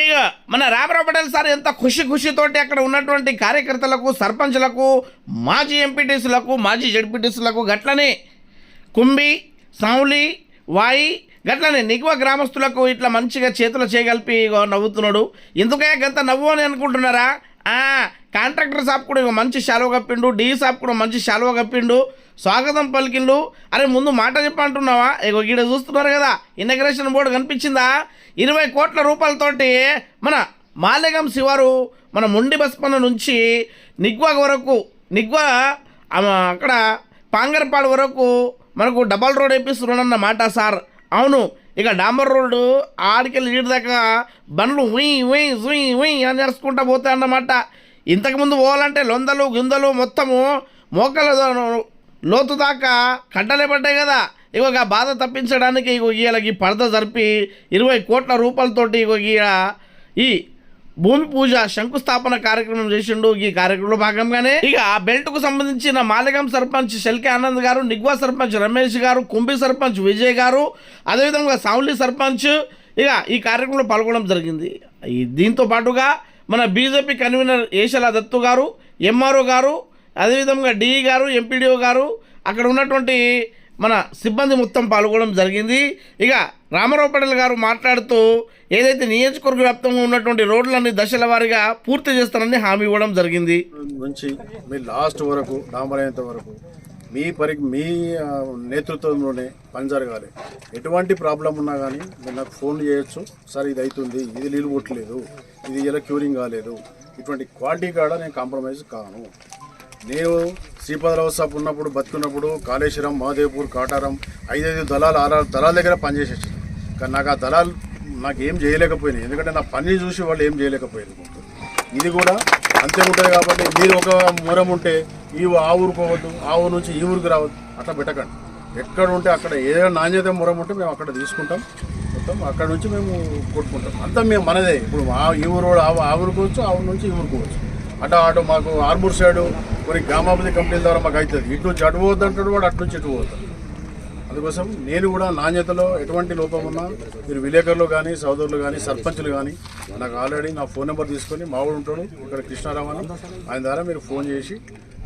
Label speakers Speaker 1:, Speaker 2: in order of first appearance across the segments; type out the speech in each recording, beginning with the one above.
Speaker 1: ఇక మన రామారావు పటేల్ సార్ ఎంత ఖుషితోటి అక్కడ ఉన్నటువంటి కార్యకర్తలకు, సర్పంచ్లకు, మాజీ ఎంపీటీసీలకు, మాజీ జడ్పీటీసీలకు, గట్లనే కుంభి, సావులి, వాయి, గట్లనే నిగ్వ గ్రామస్తులకు ఇట్లా మంచిగా చేతులు చేయగలిపి నవ్వుతున్నాడు. ఎందుకే గంత నవ్వు అని అనుకుంటున్నారా? కాంట్రాక్టర్ సాబ్ కూడా మంచి శాలువ కప్పిండు, డి సాబ్ కూడా మంచి శాలువ కప్పిండు, స్వాగతం పలికిండు. అరే ముందు మాట చెప్పంటున్నావా? ఇగో ఇక్కడ చూస్తున్నారు కదా, ఇన్నగ్రేషన్ బోర్డు కనిపించిందా? 20 కోట్ల రూపాయలతోటి మన మాలెగం శివారు మన మొండి బస్పన్న నుంచి నిగ్వా వరకు, నిగ్వా అక్కడ పాంగర్పాడు వరకు మనకు డబల్ రోడ్ వేపిస్తున్నాడన్న మాట సార్. అవును, ఇక డాంబర్ రోడ్డు ఆడికెళ్ళి ఈడి దాకా బండ్లు ఉయ్ అని నడుచుకుంటా పోతాయి అన్నమాట. ఇంతకుముందు పోవాలంటే లొందలు గుందలు మొత్తము మోకల లోతు దాకా కట్టలే పడ్డాయి కదా. ఇగో ఆ బాధ తప్పించడానికి ఇగో వీళ్ళకి పరద జరిపి 20 కోట్ల రూపాయలతోటి ఇగో ఈ భూమి పూజ శంకుస్థాపన కార్యక్రమం చేసిండు. ఈ కార్యక్రమంలో భాగంగానే ఇక ఆ బెల్ట్కు సంబంధించిన మాలెగం సర్పంచ్ షెల్కే ఆనంద్ గారు, నిగ్వా సర్పంచ్ రమేష్ గారు, కుంభి సర్పంచ్ విజయ్ గారు, అదేవిధంగా సావులి సర్పంచ్ ఇక ఈ కార్యక్రమంలో పాల్గొనడం జరిగింది. దీంతో పాటుగా మన బీజేపీ కన్వీనర్ ఏషల దత్తు గారు, ఎంఆర్ఓ గారు, అదేవిధంగా డిఈ గారు, ఎంపీడీఓ గారు, అక్కడ ఉన్నటువంటి మన సిబ్బంది మొత్తం పాల్గొనడం జరిగింది. ఇక రామారావు పటేల్ గారు మాట్లాడుతూ ఏదైతే నియోజకవర్గ వ్యాప్తంగా ఉన్నటువంటి రోడ్లన్నీ దశల వారీగా పూర్తి చేస్తానని హామీ ఇవ్వడం జరిగింది.
Speaker 2: నుంచి మీ లాస్ట్ వరకు డాంబరయ్యేంత వరకు మీ నేతృత్వంలోనే పని జరగాలి. ఎటువంటి ప్రాబ్లం ఉన్నా కానీ మీరు నాకు ఫోన్ చేయొచ్చు. సార్ ఇది అవుతుంది, ఇది నీళ్ళు కొట్టలేదు, ఇది ఇలా క్యూరింగ్ కాలేదు, ఇటువంటి క్వాలిటీ కాడ నేను కాంప్రమైజ్ కాను. నేను శ్రీపాదరావు సాబ్ ఉన్నప్పుడు బతుకున్నప్పుడు కాళేశ్వరం, మహాదేవ్పూర్, కాటారం 5 దళాల దగ్గర పనిచేసేసి, కానీ నాకు ఆ దళాలు నాకు ఏం చేయలేకపోయినాయి. ఎందుకంటే నా పని చూసి వాళ్ళు ఏం చేయలేకపోయారు. ఇది కూడా అంతే ఉంటుంది. కాబట్టి మీరు ఒక మొరం ఉంటే ఆ ఊరు పోవద్దు, ఆ ఊరు నుంచి ఈ ఊరికి రావద్దు, అట్లా పెట్టకండి. ఎక్కడ ఉంటే అక్కడ ఏదైనా నాణ్యత మొరం ఉంటే మేము అక్కడ తీసుకుంటాం, మొత్తం అక్కడ నుంచి మేము కొట్టుకుంటాం. అంతా మేము మనదే. ఇప్పుడు ఈ ఊరు ఆ ఊరికి వచ్చు, ఆ ఊరు నుంచి ఈ ఊరికి వచ్చు. అటు మాకు ఆర్మూర్ సైడు కొన్ని గ్రామాభివృద్ధి కంపెనీల ద్వారా మాకు అవుతుంది. ఇటు నుంచి అటు పోవద్దు అంటాడు వాడు, అటు నుంచి ఇటు పోతాడు. అందుకోసం నేను కూడా నాణ్యతలో ఎటువంటి లోపం ఉన్నా మీరు విలేకరులు కానీ, సోదరులు కానీ, సర్పంచులు కానీ నాకు ఆల్రెడీ నా ఫోన్ నెంబర్ తీసుకొని మావాడు ఉంటాడు ఇక్కడ కృష్ణారావు అని, ఆయన ద్వారా మీరు ఫోన్ చేసి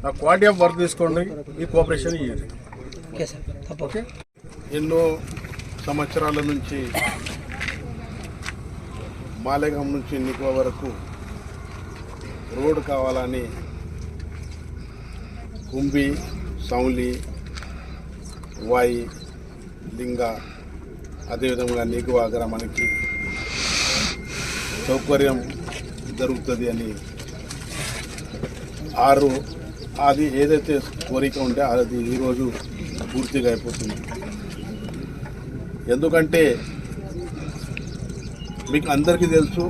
Speaker 2: నా క్వాలిటీ ఆఫ్ వర్క్ తీసుకోండి, ఈ కోఆపరేషన్ ఇవ్వండి. ఓకే. ఎన్నో సంవత్సరాల నుంచి మాలెగం నుంచి నిగ్వా వరకు రోడ్డు కావాలని కుంభి, సౌలి, వాయి, లింగ, అదేవిధంగా నిగ్వా గ్రామానికి సౌకర్యం జరుగుతుంది అని అది ఏదైతే కోరిక ఉంటే అది ఈరోజు పూర్తిగా అయిపోతుంది. ఎందుకంటే మీకు అందరికీ తెలుసు,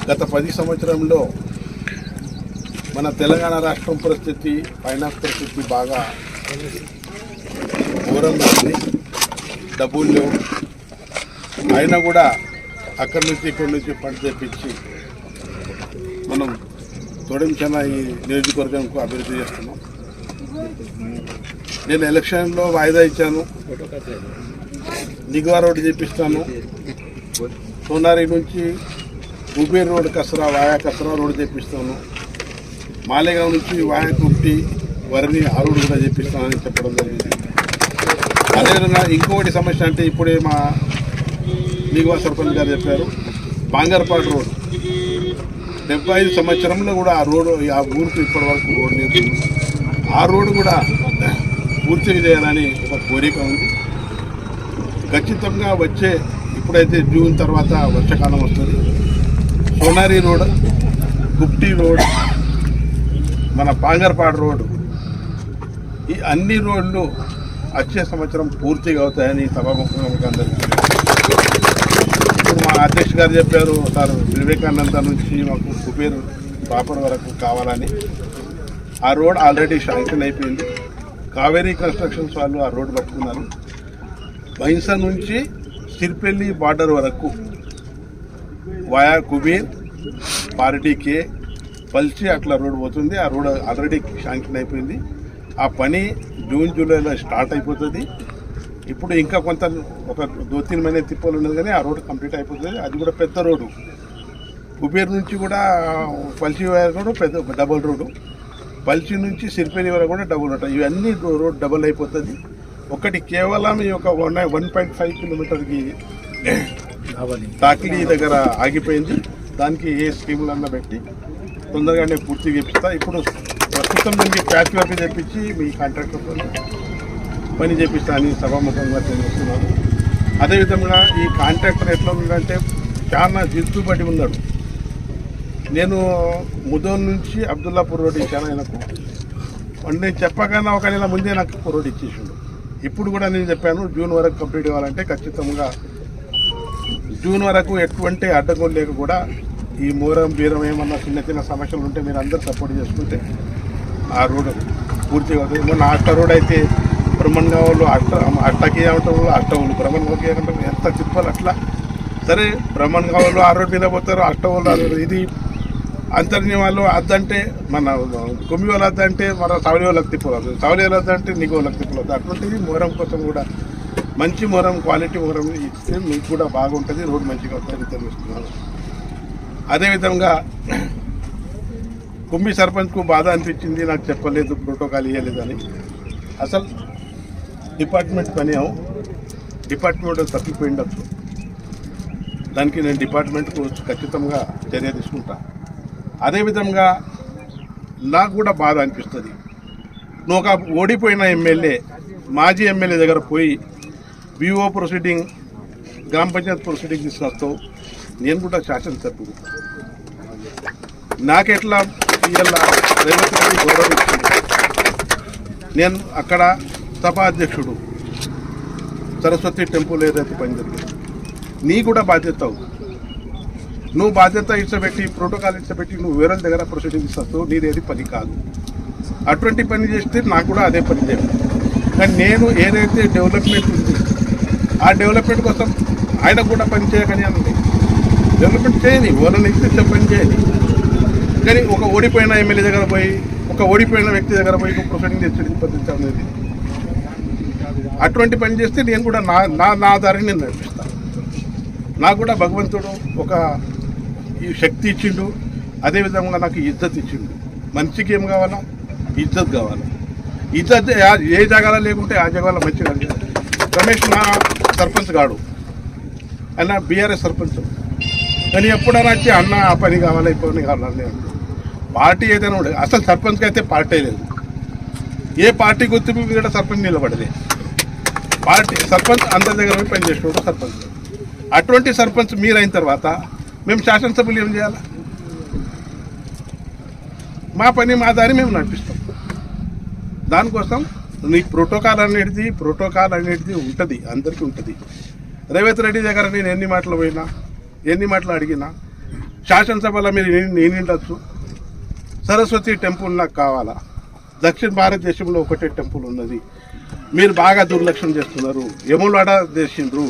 Speaker 2: గత 10 సంవత్సరంలో మన తెలంగాణ రాష్ట్రం పరిస్థితి, ఫైనాన్స్ పరిస్థితి బాగా ఘోరంగా ఉంది. డబ్బులు లేవు. అయినా కూడా అక్కడి నుంచి ఇక్కడి నుంచి ఫండ్ తెప్పించి మనం తొడిమించిన ఈ నియోజకవర్గంకు అభివృద్ధి చేస్తున్నాం. నేను ఎలక్షన్లో వాయిదా ఇచ్చాను, నిగ్వా రోడ్డు చేపిస్తాను, సోనారి నుంచి కుబేర్ రోడ్ వాయా కసరా రోడ్డు చేపిస్తాను, మాలేగాం నుంచి వాయా కుట్టి వరిని ఆ రోడ్డు కూడా చేపిస్తానని చెప్పడం జరిగింది. అదేవిధంగా ఇంకొకటి సమస్య అంటే ఇప్పుడే మా నిగ్వా సర్పంచ్ గారు చెప్పారు, బాంగర్పాడు రోడ్ 75 సంవత్సరంలో కూడా ఆ ఊరికి ఇప్పటి వరకు రోడ్ లేదు. ఆ రోడ్డు కూడా పూర్తిగా చేయాలని ఒక కోరిక ఉంది. ఖచ్చితంగా ఇప్పుడైతే జూన్ తర్వాత వర్షాకాలం వస్తుంది, సోనారి రోడ్, గుప్టీ రోడ్, మన పాంగర్పాడు రోడ్డు, ఈ అన్ని రోడ్లు వచ్చే సంవత్సరం పూర్తిగా అవుతాయని సభాముఖంగా మీకు అందరికీ ఇప్పుడు మా అధ్యక్ష గారు చెప్పారు, సార్ వివేకానంద నుంచి మాకు కుబేర్ బాపర్ వరకు కావాలని. ఆ రోడ్ ఆల్రెడీ శాంక్షన్ అయిపోయింది. కావేరీ కన్స్ట్రక్షన్స్ వాళ్ళు ఆ రోడ్ పట్టుకున్నారు. బైన్సా నుంచి సిర్పల్లి బార్డర్ వరకు వాయా కుబేర్, పార్టీకే, పల్చి అట్లా రోడ్ పోతుంది. ఆ రోడ్ ఆల్రెడీ శాంక్షన్ అయిపోయింది. ఆ పని జూన్ జూలైలో స్టార్ట్ అయిపోతుంది.
Speaker 3: ఇప్పుడు ఇంకా కొంత ఒక 2-3 మహిళ తిప్పలు ఉన్నది కానీ ఆ రోడ్డు కంప్లీట్ అయిపోతుంది. అది కూడా పెద్ద రోడ్డు. కుబేర్ నుంచి కూడా పల్చి వరకు కూడా పెద్ద డబుల్ రోడ్డు. పల్చి నుంచి సిరిపేరి వరకు కూడా డబుల్ రోడ్. ఇవన్నీ రోడ్ డబుల్ అయిపోతుంది. ఒకటి కేవలం ఈ యొక్క 1.5 కిలోమీటర్కి తాకిలీ దగ్గర ఆగిపోయింది. దానికి ఏ స్కీములన్నా పెట్టి తొందరగానే పూర్తి చేపిస్తా. ఇప్పుడు ప్రస్తుతం దీనికి ప్యాచ్ వర్క్ చేపించి మీ కాంట్రాక్టర్తో పని చేపిస్తా అని సభాముఖంగా తెలియజేస్తున్నాను. అదేవిధంగా ఈ కాంట్రాక్టర్ ఎట్లా ఉందంటే చాలా జిద్దుబడి ఉన్నాడు. నేను ముదోల్ నుంచి అబ్దుల్లాపూర్ రోడ్ ఇచ్చాను ఆయనకు. నేను చెప్పగానే ఒక నెల ముందే నాకు రోడ్ ఇచ్చేసిండు. ఇప్పుడు కూడా నేను చెప్పాను జూన్ వరకు కంప్లీట్ కావాలంటే ఖచ్చితంగా జూన్ వరకు ఎటువంటి అడ్డంకులు లేక కూడా ఈ మోరం బీరం ఏమన్నా చిన్న చిన్న సమస్యలు ఉంటే మీరు అందరూ సపోర్ట్ చేసుకుంటే ఆ రోడ్డు పూర్తిగా అవుతుంది. మొన్న అట్ట రోడ్ అయితే బ్రహ్మణ్గా వాళ్ళు అట్టకి ఏమంటారు, అట్టవులు బ్రహ్మణ్కి ఏమంటారు, ఎంత తిప్పాలి అట్లా. సరే బ్రహ్మణ్గా వాళ్ళు ఆ రోడ్డు మీద పోతారు, అట్టవాళ్ళు ఇది అంతర్ని వాళ్ళు అద్దంటే మన కొమ్మి వాళ్ళు అద్దంటే మన సవలి వాళ్ళకి తిప్పలేదు, సవలి వాళ్ళు అద్దంటే నీకు వాళ్ళకి తిప్పలేదు. అటువంటిది మొహరం కోసం కూడా మంచి మొహరం క్వాలిటీ మొహరం ఇస్తే మీకు కూడా బాగుంటుంది, రోడ్డు మంచిగా వస్తుందని తెలుస్తున్నాను. అదేవిధంగా కుంభి సర్పంచ్కు బాధ అనిపించింది, నాకు చెప్పలేదు, ప్రోటోకాల్ ఇవ్వలేదని. అసలు డిపార్ట్మెంట్ పని డిపార్ట్మెంట్ తప్పిపోయిండొచ్చు. దానికి నేను డిపార్ట్మెంట్కు ఖచ్చితంగా చర్య తీసుకుంటా. అదేవిధంగా నాకు కూడా బాధ అనిపిస్తుంది. నువ్వు ఒక ఓడిపోయిన ఎమ్మెల్యే, మాజీ ఎమ్మెల్యే దగ్గర పోయి విఓ ప్రొసీడింగ్, గ్రామ పంచాయత్ ప్రొసీడింగ్ తీసుకొస్తావు. నేను కూడా శాసనసభ్యుడు, నాకెట్లా ఇలా రేవంత్ రెడ్డి గౌరవం ఇచ్చింది. నేను అక్కడ సభా అధ్యక్షుడు, సరస్వతి టెంపుల్ ఏదైతే పని జరిగింది, నీ కూడా బాధ్యత అవుతుంది. నువ్వు బాధ్యత ఇచ్చబెట్టి ప్రోటోకాల్ ఇచ్చబెట్టి నువ్వు వేరే దగ్గర ప్రొసీడింగ్ ఇస్తావు, నీదేది పని కాదు. అటువంటి పని చేస్తే నాకు కూడా అదే పని చేయాలి. కానీ నేను ఏదైతే డెవలప్మెంట్ ఉంది ఆ డెవలప్మెంట్ కోసం ఆయన కూడా పని చేయకని అన్నది. డెవలప్మెంట్ చేయని ఎవరైనా ఇస్తే పని చేయాలి. కానీ ఒక ఓడిపోయిన ఎమ్మెల్యే దగ్గర పోయి, ఒక ఓడిపోయిన వ్యక్తి దగ్గర పోయి ప్రొసీడింగ్ తెచ్చేది పద్ధతి అనేది. అటువంటి పని చేస్తే నేను కూడా నా దారిని నేను నడిపిస్తాను. నాకు కూడా భగవంతుడు ఒక ఈ శక్తి ఇచ్చిండు, అదేవిధంగా నాకు ఇజ్జత్ ఇచ్చిండు. మనిషికి ఏం కావాలా? ఇజ్జత్ కావాలి. ఇజ్జత్ ఏ జగాలో లేకుంటే ఆ జగాలో మంచిగా రమేష్ నా సర్పంచ్ కాడు, ఆయన బీఆర్ఎస్ సర్పంచ్. కానీ ఎప్పుడైనా వచ్చి అన్న ఆ పని కావాలి, ఈ పని కావాలని పార్టీ ఏదైనా ఉండదు. అసలు సర్పంచ్కి అయితే పార్టీ లేదు. ఏ పార్టీ గుర్తింపు కూడా సర్పంచ్ నిలబడలే. పార్టీ సర్పంచ్ అందరి దగ్గర పోయి పని చేసినప్పుడు సర్పంచ్. అటువంటి సర్పంచ్ మీరైన తర్వాత మేము శాసనసభ్యులు ఏం చేయాలి? మా పని మా దారి మేము నడిపిస్తాం. దానికోసం నీ ప్రోటోకాల్ అనేది ఉంటుంది, అందరికీ ఉంటుంది. రేవంత్ రెడ్డి దగ్గర నేను ఎన్ని మాటలు పోయినా, ఎన్ని మాటలు అడిగినా, శాసనసభలో మీరు నేనిండొచ్చు. సరస్వతి టెంపుల్ నాకు కావాలా? దక్షిణ భారతదేశంలో ఒకటే టెంపుల్ ఉన్నది, మీరు బాగా దుర్లక్ష్యం చేస్తున్నారు. యములవాడ చేసిండ్రు,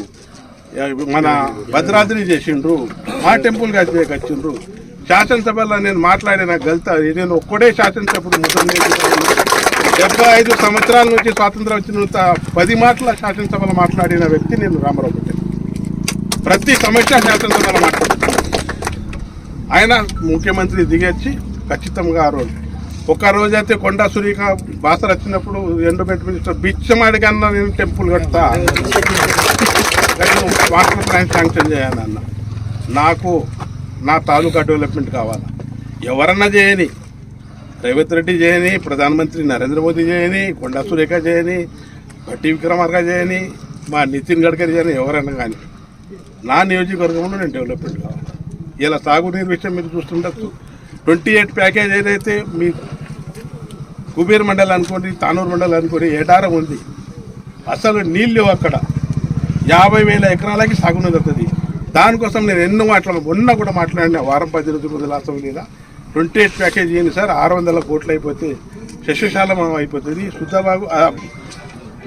Speaker 3: మన భద్రాద్రి చేసిండ్రు, మా టెంపుల్ కట్టిండ్రు. శాసనసభలో నేను మాట్లాడిన గల్త, నేను ఒక్కడే శాసనసభ్యుడు. 75 సంవత్సరాల నుంచి స్వాతంత్రం వచ్చిన 10 మాటల శాసనసభలో మాట్లాడిన వ్యక్తి నేను రామారావు పెట్టే. ప్రతి సమస్య శాసనసభలో మాట్లాడుతున్నాను. ఆయన ముఖ్యమంత్రి దిగొచ్చి ఖచ్చితంగా ఆ రోజు ఒక రోజైతే కొండా సురేఖ బాసర వచ్చినప్పుడు ఎండోమెంట్ మినిస్టర్ బిచ్చమాడి కన్నా నేను టెంపుల్ కడతా, మాస్టర్ ప్లాన్ శాంక్షన్ చేయాలన్న. నాకు నా తాలూకా డెవలప్మెంట్ కావాలి. ఎవరన్నా చేయని, రేవంత్ రెడ్డి చేయని, ప్రధానమంత్రి నరేంద్ర మోదీ చేయని, కొండా సురేఖ చేయని, భట్టి విక్రమార్క చేయని, మా నితిన్ గడ్కరీ చేయని, ఎవరైనా కానీ నా నియోజకవర్గంలో నేను డెవలప్మెంట్ కావాలి. ఇలా సాగునీరు విషయం మీరు చూస్తుండొచ్చు. 28 ప్యాకేజ్ ఏదైతే మీ కుబేర్ మండలం అనుకోండి, తానూరు మండలం అనుకోండి, ఏడారం ఉంది. అసలు నీళ్ళు అక్కడ 50,000 ఎకరాలకి సాగునీరు వస్తుంది. దానికోసం నేను ఎన్నో మొన్న కూడా మాట్లాడిన వారం 10 రోజుల ముందు అసెంబ్లీలో 28 ప్యాకేజ్ ఇవ్వండి సార్, 600 కోట్లు అయిపోతే శస్యశాలం అయిపోతుంది. శుద్ధవాగు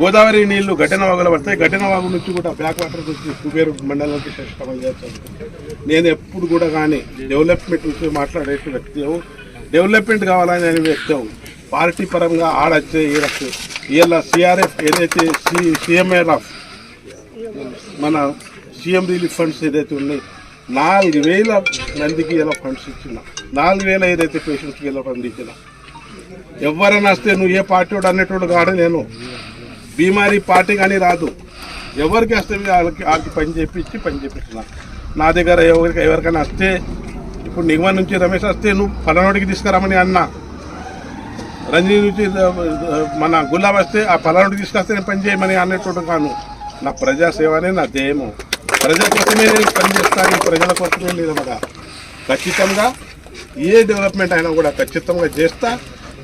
Speaker 3: గోదావరి నీళ్లు ఘటనవాగులో పడతాయి. ఘటనవాగు నుంచి కూడా బ్యాక్ వాటర్ వచ్చి కుబేరు మండలానికి శస్యశాలం చేస్తాను. నేను ఎప్పుడు కూడా కానీ డెవలప్మెంట్ విషయం మాట్లాడే వ్యక్తి, డెవలప్మెంట్ కావాలని అనే వ్యక్తి, పార్టీ పరంగా ఆడొచ్చే ఈడొచ్చు. ఇలా సిఆర్ఎఫ్ ఏదైతే సిఎంఆర్ఎఫ్ మన సీఎం రిలీఫ్ ఫండ్స్ ఏదైతే ఉన్నాయి 4,000 మందికి ఇలా ఫండ్స్ ఇచ్చిన, 4,000 ఏదైతే పేషెంట్స్కి ఇలా ఫండ్ ఇచ్చిన. ఎవరైనా వస్తే నువ్వు ఏ పార్టీ వాడు అనేటోడు కాదు, నేను బీమారీ పార్టీ కానీ రాదు, ఎవరికి వస్తే వాళ్ళకి పని చేపించిన. నా దగ్గర ఎవరికైనా వస్తే ఇప్పుడు నిగమ నుంచి రమేష్ వస్తే నువ్వు పలానోడికి తీసుకురామని అన్నా, రంజీ నుంచి మన గులాబ్ వస్తే ఆ పలానోడికి తీసుకొస్తే నేను పని చేయమని అనేటోడు కాను. నా ప్రజాసేవనే నా ధ్యేయము, ప్రజల కోసమే నేను పనిచేస్తాను, ప్రజల కోసమే నిలబడా. ఖచ్చితంగా ఏ డెవలప్మెంట్ అయినా కూడా ఖచ్చితంగా చేస్తా.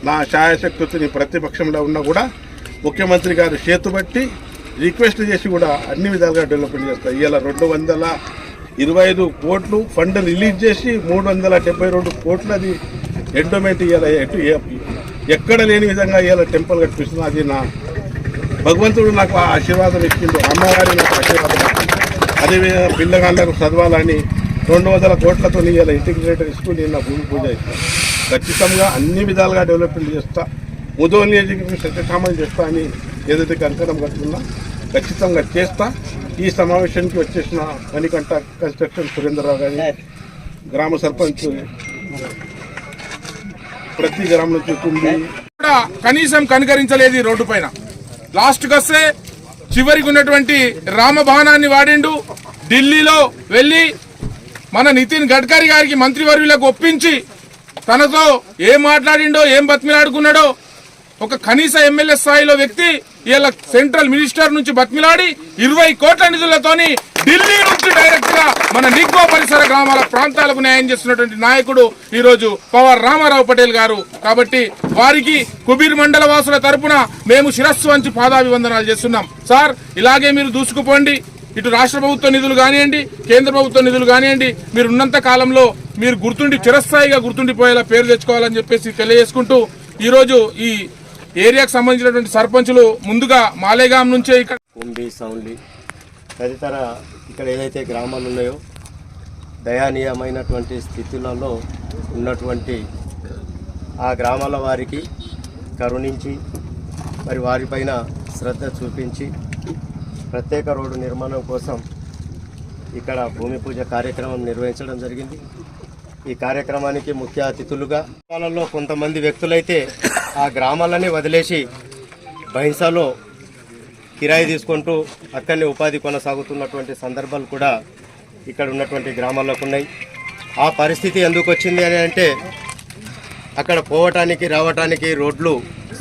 Speaker 3: నా ఛాయాశక్తిని ప్రతిపక్షంలో ఉన్నా కూడా ముఖ్యమంత్రి గారు చేతుబట్టి రిక్వెస్ట్ చేసి కూడా అన్ని విధాలుగా డెవలప్మెంట్ చేస్తా. ఇవాళ 225 కోట్లు ఫండ్ రిలీజ్ చేసి 372 కోట్లు అది ఎండోమెంట్ ఇవాళ ఎక్కడ లేని విధంగా ఇవాళ టెంపుల్ కట్టిస్తుంది. అది నా భగవంతుడు నాకు ఆశీర్వాదం ఇచ్చిండు, అమ్మవారి నాకు ఆశీర్వాదం ఇచ్చింది. అదేవిధంగా పిల్లగాళ్ళకు చదవాలని 200 కోట్లతో ఇవాళ ఇంటిగ్రేటెడ్ స్కూల్ నా భూమి పూజ ఇస్తాను. ఖచ్చితంగా అన్ని విధాలుగా డెవలప్మెంట్ చేస్తా. ముదోల్ నియోజకవర్గం సత్యకామలు చేస్తా అని ఏదైతే కంకణం కట్టుకున్నా ఖచ్చితంగా చేస్తా. ఈ సమావేశానికి వచ్చేసిన మణికంఠ కన్స్ట్రక్షన్ సురేంద్రరావు గారి గ్రామ సర్పంచ్, ప్రతి గ్రామం నుంచి
Speaker 4: కూడా కనీసం కనుకరించలేదు ఈ రోడ్డు పైన. లాస్ట్కి వస్తే చివరికి ఉన్నటువంటి రామబాణాన్ని వాడిండు. ఢిల్లీలో వెళ్ళి మన నితిన్ గడ్కరీ గారికి మంత్రివర్యులకు ఒప్పించి తనతో ఏం మాట్లాడిండో, ఏం బతిమిలాడుకున్నాడో ఒక కనీస ఎమ్మెల్యే స్థాయిలో వ్యక్తి ఇలా సెంట్రల్ మినిస్టర్ నుంచి బతిమిలాడి 20 కోట్ల నిధులతోని ఢిల్లీ నుంచి డైరెక్ట్ గా మన నిగ్వో పరిసర గ్రామాల ప్రాంతాలకు న్యాయం చేస్తున్నటువంటి నాయకుడు ఈ రోజు పవర్ రామారావు పటేల్ గారు. కాబట్టి వారికి కుబీర్ మండల వాసుల తరపున మేము శిరస్సు వంచి పాదాభివందనాలు చేస్తున్నాం. సార్, ఇలాగే మీరు దూసుకుపోండి. ఇటు రాష్ట్ర ప్రభుత్వ నిధులు కానివ్వండి, కేంద్ర ప్రభుత్వ నిధులు కానివ్వండి, మీరు ఉన్నంత కాలంలో మీరు చిరస్థాయిగా గుర్తుండిపోయేలా పేరు తెచ్చుకోవాలని చెప్పేసి తెలియజేసుకుంటూ ఈరోజు ఈ ఏరియాకు సంబంధించినటువంటి సర్పంచులు ముందుగా మాలేగాం నుంచే ఇక్కడ
Speaker 5: కుంబి, సౌండ్లి తదితర ఇక్కడ ఏదైతే గ్రామాలు ఉన్నాయో దయానీయమైనటువంటి స్థితులలో ఉన్నటువంటి ఆ గ్రామాల వారికి కరుణించి మరి వారిపైన శ్రద్ధ చూపించి ప్రత్యేక రోడ్డు నిర్మాణం కోసం ఇక్కడ భూమి పూజ కార్యక్రమం నిర్వహించడం జరిగింది. ఈ కార్యక్రమానికి ముఖ్య అతిథులుగా గ్రామాలలో కొంతమంది వ్యక్తులైతే ఆ గ్రామాలని వదిలేసి బహింసాలో కిరాయి తీసుకుంటూ అక్కడనే ఉపాధి కొనసాగుతున్నటువంటి సందర్భాలు కూడా ఇక్కడ ఉన్నటువంటి గ్రామాల్లోకి ఉన్నాయి. ఆ పరిస్థితి ఎందుకు వచ్చింది అని అంటే అక్కడ పోవటానికి రావటానికి రోడ్లు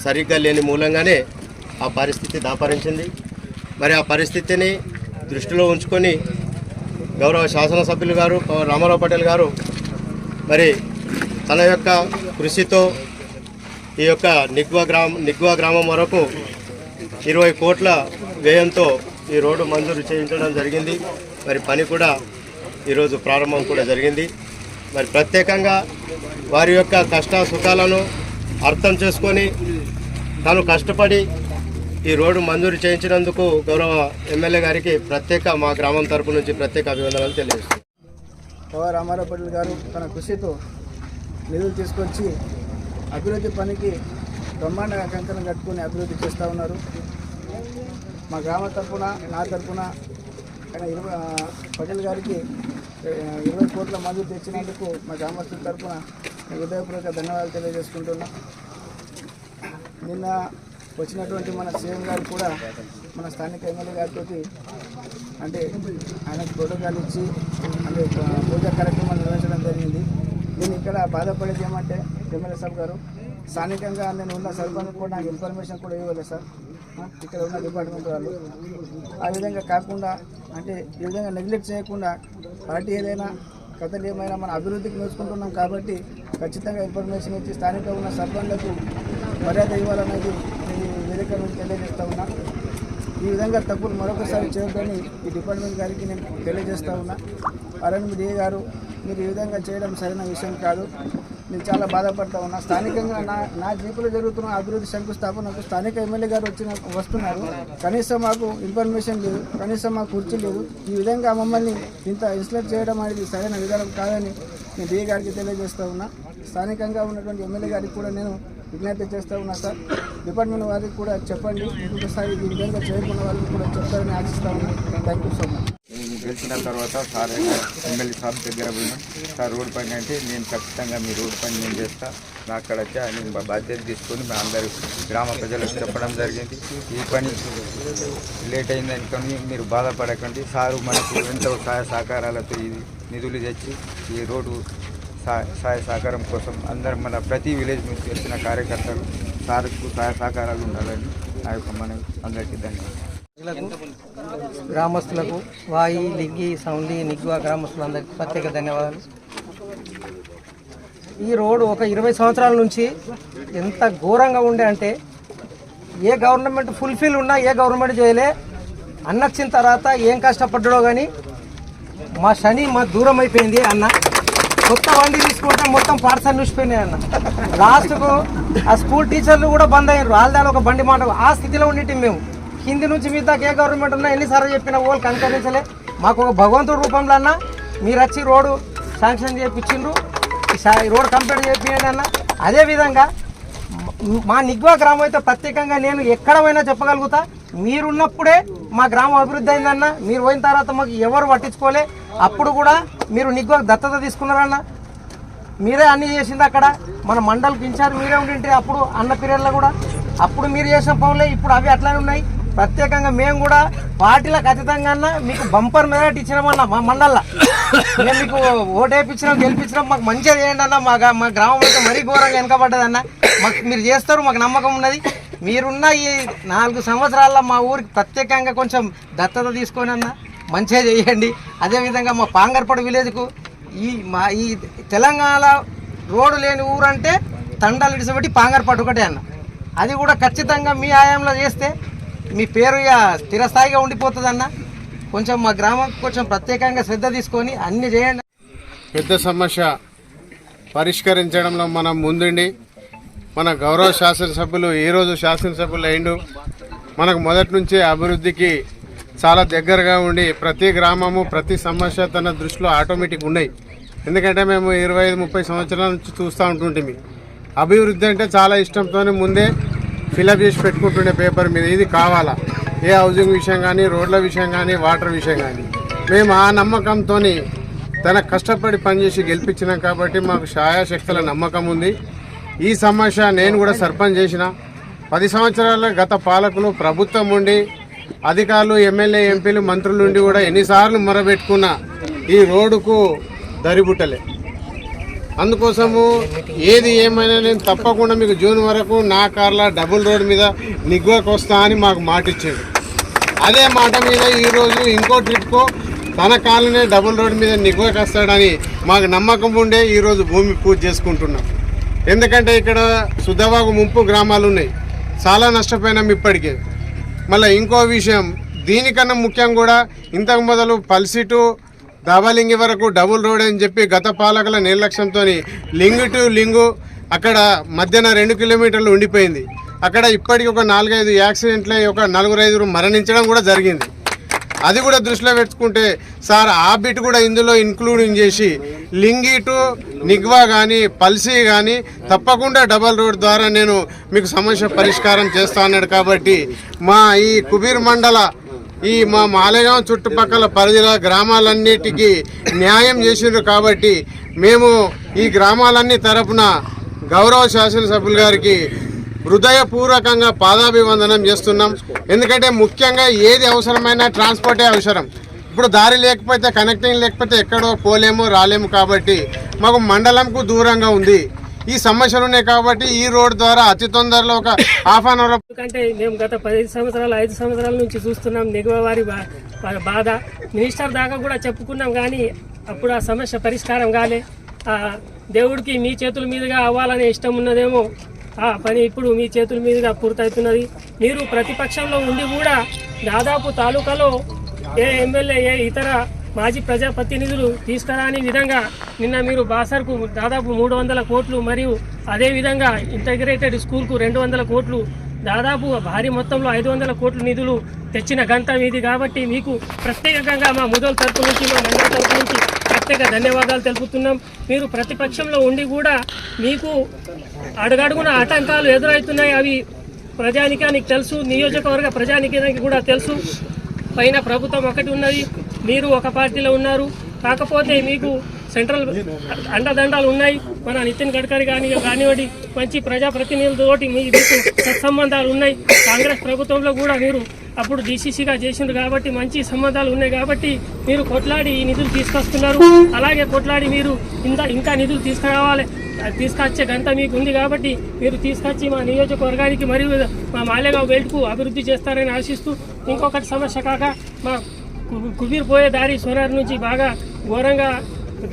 Speaker 5: సరిగ్గా లేని మూలంగానే ఆ పరిస్థితి దాపరించింది. మరి ఆ పరిస్థితిని దృష్టిలో ఉంచుకొని గౌరవ శాసనసభ్యులు గారు రామారావు పటేల్ గారు మరి తన యొక్క కృషితో ఈ యొక్క నిగ్వా గ్రామం వరకు 20 కోట్ల వ్యయంతో ఈ రోడ్డు మంజూరు చేయించడం జరిగింది. మరి పని కూడా ఈరోజు ప్రారంభం కూడా జరిగింది. మరి ప్రత్యేకంగా వారి యొక్క కష్ట సుఖాలను అర్థం చేసుకొని తాను కష్టపడి ఈ రోడ్డు మంజూరు చేయించినందుకు గౌరవ ఎమ్మెల్యే గారికి మా గ్రామం తరపు నుంచి ప్రత్యేక అభివందనాలు తెలియజేస్తున్నాను.
Speaker 6: పవర్ రామారావు పటేల్ గారు తన కృషితో నిధులు తీసుకొచ్చి అభివృద్ధి పనికి బ్రహ్మాండంగా కంకణం కట్టుకుని అభివృద్ధి చేస్తూ ఉన్నారు. మా గ్రామ తరఫున, నా తరఫున పటేల్ గారికి 20 కోట్ల మంజూరు తెచ్చినందుకు మా గ్రామస్తుల తరఫున హృదయపూర్వక ధన్యవాదాలు తెలియజేసుకుంటున్నాం. నిన్న వచ్చినటువంటి మన సీఎం గారు కూడా మన స్థానిక ఎమ్మెల్యే గారితో అంటే ఆయనకు ప్రోటోకాల్ ఇచ్చి అంటే పూజా కార్యక్రమాలు నిర్వహించడం జరిగింది. నేను ఇక్కడ బాధపడేది ఏమంటే ఎమ్మెల్యే సాబ్ గారు స్థానికంగా నేను ఉన్న సర్పంచ్ కూడా నాకు ఇన్ఫర్మేషన్ కూడా ఇవ్వలేదు సార్. ఇక్కడ ఉన్న డిపార్ట్మెంట్ వాళ్ళు ఆ విధంగా కాకుండా అంటే ఈ విధంగా నెగ్లెక్ట్ చేయకుండా పార్టీ ఏదైనా కథలు ఏమైనా మన అభివృద్ధికి నోచుకుంటున్నాం కాబట్టి ఖచ్చితంగా ఇన్ఫర్మేషన్ ఇచ్చి స్థానికంగా ఉన్న సర్పంచ్లకు మర్యాద ఇవ్వాలనేది వేదిక నుంచి తెలియజేస్తూ ఉన్నా. ఈ విధంగా తప్పులు మరొకసారి చేయొద్దని ఈ డిపార్ట్మెంట్ గారికి నేను తెలియజేస్తూ ఉన్నా. RNBDA గారు మీరు ఈ విధంగా చేయడం సరైన విషయం కాదు. నేను చాలా బాధపడతా ఉన్నా. స్థానికంగా నా జీపులో జరుగుతున్న అభివృద్ధి శంకుస్థాపనకు స్థానిక ఎమ్మెల్యే గారు వస్తున్నారు. కనీసం మాకు ఇన్ఫర్మేషన్ లేదు, కనీసం మాకు కుర్చీ లేదు. ఈ విధంగా మమ్మల్ని ఇంత ఇన్సల్ట్ చేయడం అనేది సరైన విధానం కాదని నేను DA గారికి తెలియజేస్తూ ఉన్నా. స్థానికంగా ఉన్నటువంటి ఎమ్మెల్యే గారికి కూడా నేను విజ్ఞప్తి చేస్తూ ఉన్నా సార్. డిపార్ట్మెంట్ వారికి కూడా చెప్పండి, ఇంకొకసారి ఈ విధంగా చేయకున్న వాళ్ళకి కూడా చెప్తారని ఆశిస్తా ఉన్నాను. Thank you so much.
Speaker 7: గెలిచిన తర్వాత సార్ ఎమ్మెల్యే సార్ దగ్గర పోయినా సార్ రోడ్డు పని అంటే నేను ఖచ్చితంగా మీ రోడ్డు పని నేను చేస్తా, నా అక్కడ వచ్చి నేను బాధ్యత తీసుకొని మా అందరూ గ్రామ ప్రజలకు చెప్పడం జరిగింది. ఈ పని లేట్ అయిందనుకొని మీరు బాధపడకండి, సారు మనకు ఎంతో సహాయ సహకారాలతో ఈ నిధులు తెచ్చి ఈ రోడ్డు సహాయ సహకారం కోసం అందరం మన ప్రతి విలేజ్ నుంచి వచ్చిన కార్యకర్తలు సార్కు సహాయ సహకారాలు ఉండాలని ఆ యొక్క మనం అందరికీ ధన్యవాదాలు.
Speaker 8: గ్రామస్తులకు వాయి, లింగి, సౌండి, నిగ్వా గ్రామస్తులందరికీ ప్రత్యేక ధన్యవాదాలు. ఈ రోడ్డు ఒక 20 సంవత్సరాల నుంచి ఎంత ఘోరంగా ఉండే అంటే ఏ గవర్నమెంట్ ఫుల్ఫిల్ ఉన్నా ఏ గవర్నమెంట్ చేయలే. అన్నొచ్చిన తర్వాత ఏం కష్టపడ్డాడో కానీ మా శని మా దూరం అయిపోయింది అన్న. కొత్త బండి తీసుకుంటే మొత్తం పార్సల్ చూసిపోయినాయి అన్న. లాస్ట్కు ఆ స్కూల్ టీచర్లు కూడా బంద్ అయ్యారు. వాళ్ళ ఒక బండి మాట ఆ స్థితిలో ఉండేటి మేము. కింది నుంచి మీ దాకా ఏ గవర్నమెంట్ ఉన్నా ఎన్నిసార్లు చెప్పినా వాళ్ళు కనుకరించలే. మాకు ఒక భగవంతుడు రూపంలో అన్న మీరు వచ్చి రోడ్డు శాంక్షన్ చేయించిండ్రు, ఈ రోడ్ కంప్లీట్ చేయించండి అన్న. అదేవిధంగా మా నిగ్వా గ్రామం అయితే ప్రత్యేకంగా నేను ఎక్కడ పోయినా చెప్పగలుగుతా, మీరున్నప్పుడే మా గ్రామం అభివృద్ధి అయిందన్న. మీరు పోయిన తర్వాత మాకు ఎవరు పట్టించుకోలే. అప్పుడు కూడా మీరు నిగ్వా దత్తత తీసుకున్నారన్న, మీరే అన్నీ చేసింది. అక్కడ మన మండలికి ఇన్ఛార్జ్ మీరే ఉండింటే అప్పుడు అన్న పీరియడ్లో కూడా అప్పుడు మీరు చేసిన పనులే ఇప్పుడు అవి అట్లానే ఉన్నాయి. ప్రత్యేకంగా మేము కూడా పార్టీలకు అతీతంగా మీకు బంపర్ మెజార్టీ ఇచ్చినామన్న. మా మండల్లో మేము మీకు ఓటు వేయించినాం, గెలిపించినాం, మాకు మంచిగా చేయండి అన్న. మా గ్రామం అయితే మరీ ఘోరంగా వెనకబడ్డదన్న. మాకు మీరు చేస్తారు, మాకు నమ్మకం ఉన్నది. మీరున్న ఈ 4 సంవత్సరాల్లో మా ఊరికి ప్రత్యేకంగా కొంచెం దత్తత తీసుకొని అన్న మంచిగా చేయండి. అదేవిధంగా మా పాంగర్పడ విలేజ్కు ఈ తెలంగాణ రోడ్డు లేని ఊరు అంటే తండాలు ఇడిసబెట్టి పాంగర్పడ ఒకటే అన్న. అది కూడా ఖచ్చితంగా మీ ఆయంలో చేస్తే మీ పేరు ఇక స్థిరస్థాయిగా ఉండిపోతుంది అన్న. కొంచెం మా గ్రామం కొంచెం ప్రత్యేకంగా శ్రద్ధ తీసుకొని అన్ని చేయండి.
Speaker 3: పెద్ద సమస్య పరిష్కరించడంలో మనం ముందుండి మన గౌరవ శాసనసభ్యులు ఈరోజు శాసనసభ్యులు అయిండు. మనకు మొదటి నుంచే అభివృద్ధికి చాలా దగ్గరగా ఉండి ప్రతి గ్రామము ప్రతి సమస్య తన దృష్టిలో ఆటోమేటిక్ ఉన్నాయి. ఎందుకంటే మేము 25-30 సంవత్సరాల నుంచి చూస్తూ ఉంటుంటే అభివృద్ధి అంటే చాలా ఇష్టంతో ముందే ఫిలప్ చేసి పెట్టుకుంటుండే పేపర్ మీద ఇది కావాలా, ఏ హౌసింగ్ విషయం కానీ, రోడ్ల విషయం కానీ, వాటర్ విషయం కానీ. మేము ఆ నమ్మకంతో తన కష్టపడి పనిచేసి గెలిపించినాం కాబట్టి మాకు శాయాశక్తుల నమ్మకం ఉంది. ఈ సమస్య నేను కూడా సర్పంచ్ చేసిన 10 సంవత్సరాల గత పాలకులు ప్రభుత్వం ఉండి అధికారులు, ఎమ్మెల్యే, ఎంపీలు, మంత్రులు ఉండి కూడా ఎన్నిసార్లు మొరబెట్టుకున్నా ఈ రోడ్డుకు దరిబుట్టలే. అందుకోసము ఏది ఏమైనా నేను తప్పకుండా మీకు జూన్ వరకు నా కార్ల డబుల్ రోడ్ మీద నిగ్వాకు వస్తా అని మాకు మాట ఇచ్చాడు. అదే మాట మీద ఈరోజు ఇంకో ట్రిప్కో తన కాలనే డబుల్ రోడ్ మీద నిగ్వాకు వస్తాడని మాకు నమ్మకం ఉండే ఈరోజు భూమి పూజ చేసుకుంటున్నాం. ఎందుకంటే ఇక్కడ సుద్దవాగు ముంపు గ్రామాలు ఉన్నాయి, చాలా నష్టపోయినాం ఇప్పటికే. మళ్ళీ ఇంకో విషయం, దీనికన్నా ముఖ్యం కూడా ఇంతకు మొదలు పల్సి టు దాబాలింగి వరకు డబుల్ రోడ్ అని చెప్పి గత పాలకుల నిర్లక్ష్యంతో లింగు టు లింగు అక్కడ మధ్యన 2 కిలోమీటర్లు ఉండిపోయింది. అక్కడ ఇప్పటికి ఒక 4-5 యాక్సిడెంట్లు, ఒక 4-5 మరణించడం కూడా జరిగింది. అది కూడా దృష్టిలో పెట్టుకుంటే సార్ ఆ బిట్ కూడా ఇందులో ఇంక్లూడింగ్ చేసి లింగి టు నిగ్వా కానీ, పల్సి కానీ తప్పకుండా డబల్ రోడ్ ద్వారా నేను మీకు సమస్య పరిష్కారం చేస్తా అన్నాడు. కాబట్టి మా ఈ కుబీర్ మండల మా మాలేగాం చుట్టుపక్కల పరిధిల గ్రామాలన్నిటికీ న్యాయం చేసిండ్రు. కాబట్టి మేము ఈ గ్రామాలన్నీ తరపున గౌరవ శాసనసభ్యులు గారికి హృదయపూర్వకంగా పాదాభివందనం చేస్తున్నాం. ఎందుకంటే ముఖ్యంగా ఏది అవసరమైనా ట్రాన్స్పోర్టే అవసరం. ఇప్పుడు దారి లేకపోతే, కనెక్టింగ్ లేకపోతే ఎక్కడో పోలేము, రాలేము. కాబట్టి మాకు మండలంకు దూరంగా ఉంది, ఈ సమస్యలు ఉన్నాయి. కాబట్టి ఈ రోడ్ ద్వారా అతి తొందరలో ఒక హాఫ్ అన్ అవర్.
Speaker 9: ఎందుకంటే మేము గత 5 సంవత్సరాల నుంచి చూస్తున్నాం నిగువ వారి బాధ. మినిస్టర్ దాకా కూడా చెప్పుకున్నాం, కానీ అప్పుడు ఆ సమస్య పరిష్కారం కాలే. దేవుడికి మీ చేతుల మీదుగా అవ్వాలనే ఇష్టం ఉన్నదేమో, ఆ పని ఇప్పుడు మీ చేతుల మీదుగా పూర్తవుతున్నది. మీరు ప్రతిపక్షంలో ఉండి కూడా దాదాపు తాలూకాలో ఏ ఎమ్మెల్యే, ఏ ఇతర మాజీ ప్రజాప్రతినిధులు తీసుకురాని విధంగా నిన్న మీరు బాసర్కు దాదాపు 300 కోట్లు, మరియు అదేవిధంగా ఇంటగ్రేటెడ్ స్కూల్కు 200 కోట్లు, దాదాపు భారీ మొత్తంలో 500 కోట్ల నిధులు తెచ్చిన ఘనత మీది. కాబట్టి మీకు ప్రత్యేకంగా మా ముదోల్ తరపు నుంచి, మా మండలి తరపు నుంచి ప్రత్యేక ధన్యవాదాలు తెలుపుతున్నాం. మీరు ప్రతిపక్షంలో ఉండి కూడా మీకు అడుగడుగున ఆటంకాలు ఎదురవుతున్నాయి. అవి ప్రజానికానికి తెలుసు, నియోజకవర్గ ప్రజానికానికి కూడా తెలుసు. పైన ప్రభుత్వం ఒకటి ఉన్నది, మీరు ఒక పార్టీలో ఉన్నారు. కాకపోతే మీకు సెంట్రల్ అండదండాలు ఉన్నాయి. మన నితిన్ గడ్కరీ కానివ్వండి, మంచి ప్రజాప్రతినిధులతోటి మీకు సత్సంబంధాలు ఉన్నాయి. కాంగ్రెస్ ప్రభుత్వంలో కూడా మీరు అప్పుడు డీసీసీగా చేసిండ్రు కాబట్టి మంచి సంబంధాలు ఉన్నాయి. కాబట్టి మీరు కొట్లాడి ఈ నిధులు తీసుకొస్తున్నారు. అలాగే కొట్లాడి మీరు ఇంకా నిధులు తీసుకురావాలి. తీసుకొచ్చే గంట మీకు ఉంది కాబట్టి మీరు తీసుకొచ్చి మా నియోజకవర్గానికి మరియు మా మాలేగావ్ బెల్ట్కు అభివృద్ధి చేస్తారని ఆశిస్తూ, ఇంకొకటి సమస్య కాక మా కుబీర్ పోయే దారి సోనార్ నుంచి బాగా ఘోరంగా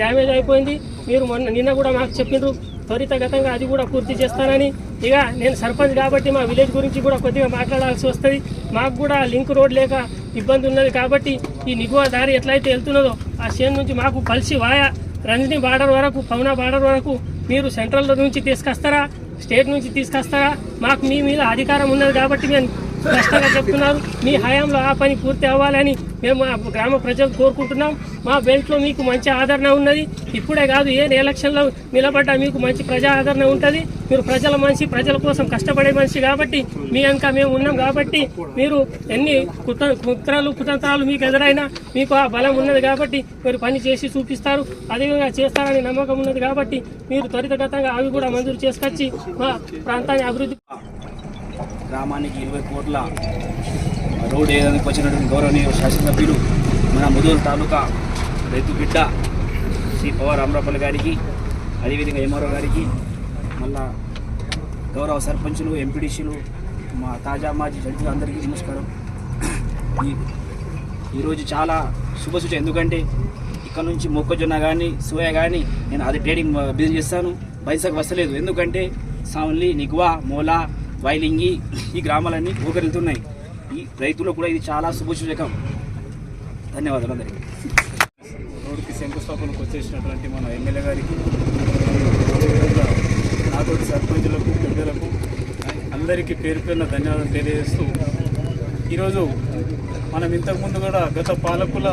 Speaker 9: డ్యామేజ్ అయిపోయింది. మీరు నిన్న కూడా మాకు చెప్పిండ్రు త్వరితగతంగా అది కూడా పూర్తి చేస్తానని. ఇక నేను సర్పంచ్ కాబట్టి మా విలేజ్ గురించి కూడా కొద్దిగా మాట్లాడాల్సి వస్తుంది. మాకు కూడా లింక్ రోడ్ లేక ఇబ్బంది ఉన్నది కాబట్టి ఈ నిగువ దారి ఎట్లయితే వెళ్తున్నదో ఆ చేను నుంచి మాకు కలిసి వాయా రంజని బార్డర్ వరకు, పవనా బార్డర్ వరకు మీరు సెంట్రల్ నుంచి తీసుకొస్తారా, స్టేట్ నుంచి తీసుకొస్తారా? మాకు మీ మీద అధికారం ఉన్నది కాబట్టి మేము స్పష్టంగా చెప్తున్నారు. మీ హయాంలో ఆ పని పూర్తి అవ్వాలని మేము గ్రామ ప్రజలు కోరుకుంటున్నాం. మా బెల్ట్లో మీకు మంచి ఆదరణ ఉన్నది. ఇప్పుడే కాదు, ఏ ఎలక్షన్లో నిలబడ్డా మీకు మంచి ప్రజా ఆదరణ ఉంటుంది. మీరు ప్రజల మనిషి, ప్రజల కోసం కష్టపడే మనిషి కాబట్టి మీ అంకా మేము ఉన్నాం. కాబట్టి మీరు ఎన్ని కుతంత్రాలు మీకు ఎదురైనా మీకు ఆ బలం ఉన్నది కాబట్టి మీరు పని చేసి చూపిస్తారు. అదేవిధంగా చేస్తారని నమ్మకం ఉన్నది కాబట్టి మీరు త్వరితగతంగా అవి కూడా మంజూరు చేసుకొచ్చి మా ప్రాంతాన్ని అభివృద్ధి.
Speaker 10: గ్రామానికి 20 కోట్ల రోడ్ వేయడానికి వచ్చినటువంటి గౌరవనీయ శాసనసభ్యులు మన ముదోల్ తాలూకా రైతు బిడ్డ శ్రీ పవర్ అమరాపల్లి గారికి, అదేవిధంగా ఎంఆర్ఓ గారికి, మళ్ళా గౌరవ సర్పంచులు, ఎంపీడీసీలు, మా తాజా మాజీ జడ్జిలు అందరికీ నమస్కారం. ఈరోజు చాలా శుభసూచన. ఎందుకంటే ఇక్కడ నుంచి మొక్కజొన్న కానీ సోయా కానీ నేను అది ట్రేడింగ్ బిజినెస్ చేస్తాను. పైసకు వస్తలేదు. ఎందుకంటే సావన్లి, నిగ్వా, మోలా, వైలింగి ఈ గ్రామాలన్నీ ఊకరిల్లుతున్నాయి. ఈ రైతులకు కూడా ఇది చాలా శుభసూచకం. ధన్యవాదాలు అందరికీ.
Speaker 11: రోడ్డుకి శంకుస్థాపనకు వచ్చేసినటువంటి మన ఎమ్మెల్యే గారికి, నాతోటి సర్పంచులకు, పెద్దలకు అందరికీ పేరు పేరున ధన్యవాదాలు తెలియజేస్తూ, ఈరోజు మనం ఇంతకుముందు కూడా గత పాలకుల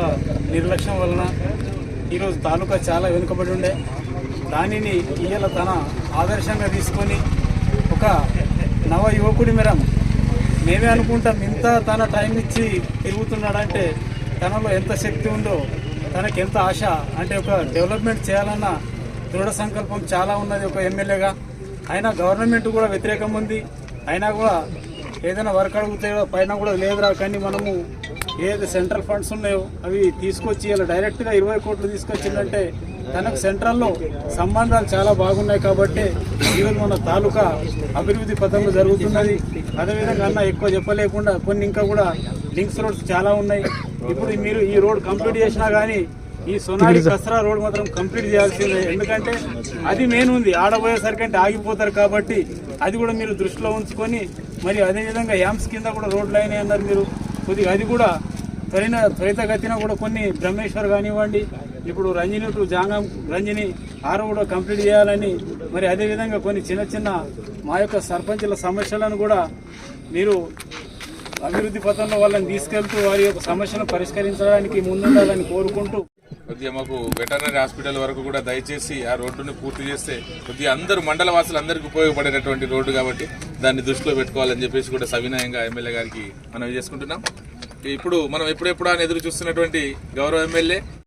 Speaker 11: నిర్లక్ష్యం వలన ఈరోజు తాలూకా చాలా వెనుకబడి ఉండే. దానిని ఇవాళ తన ఆదర్శంగా తీసుకొని ఒక నవ యువకుడి మేమే అనుకుంటాం ఇంత తన టైం ఇచ్చి తిరుగుతున్నాడంటే తనలో ఎంత శక్తి ఉందో, తనకి ఎంత ఆశ అంటే ఒక డెవలప్మెంట్ చేయాలన్న దృఢ సంకల్పం చాలా ఉన్నది ఒక ఎమ్మెల్యేగా. అయినా గవర్నమెంట్ కూడా వ్యతిరేకం ఉంది. అయినా కూడా ఏదైనా వర్క్ అడిగితే పైన కూడా లేదురా, కానీ మనము ఏది సెంట్రల్ ఫండ్స్ ఉన్నాయో అవి తీసుకొచ్చి ఇలా డైరెక్ట్గా 20 కోట్లు తీసుకొచ్చిందంటే తనకు సెంట్రల్లో సంబంధాలు చాలా బాగున్నాయి కాబట్టి ఈరోజు మన తాలూకా అభివృద్ధి పథంలో జరుగుతున్నది. అదేవిధంగా అన్న ఎక్కువ చెప్పలేకుండా కొన్ని ఇంకా కూడా లింక్స్ రోడ్స్ చాలా ఉన్నాయి. ఇప్పుడు మీరు ఈ రోడ్ కంప్లీట్ చేసినా కానీ ఈ సోనాలి కసరా రోడ్ మాత్రం కంప్లీట్ చేయాల్సిందే. ఎందుకంటే అది మెయిన్ ఉంది, ఆడబోయేసరికి అంటే ఆగిపోతారు కాబట్టి అది కూడా మీరు దృష్టిలో ఉంచుకొని, మరి అదేవిధంగా యామ్స్ కింద కూడా రోడ్లు అయినాయి అన్నారు మీరు. కొద్దిగా అది కూడా త్వరితగతిన కూడా కొన్ని బ్రహ్మేశ్వర్ కానివ్వండి, ఇప్పుడు రంజని టు జాంగం రంజని ఆరు కూడా కంప్లీట్ చేయాలని, మరి అదేవిధంగా కొన్ని చిన్న చిన్న మా యొక్క సర్పంచుల సమస్యలను కూడా మీరు అభివృద్ధి పథంలో వాళ్ళని తీసుకెళ్తూ వారి యొక్క సమస్యలను పరిష్కరించడానికి ముందుండాలని కోరుకుంటూ,
Speaker 4: కొద్దిగా మాకు వెటర్నరీ హాస్పిటల్ వరకు కూడా దయచేసి ఆ రోడ్డుని పూర్తి చేస్తే కొద్దిగా అందరూ మండల వాసులు అందరికీ ఉపయోగపడేటటువంటి రోడ్డు కాబట్టి దాన్ని దృష్టిలో పెట్టుకోవాలని చెప్పేసి కూడా సవినయంగా ఎమ్మెల్యే గారికి మనం చేసుకుంటున్నాం. ఇప్పుడు మనం ఎప్పుడెప్పుడు అని ఎదురు చూస్తున్నటువంటి గౌరవ ఎమ్మెల్యే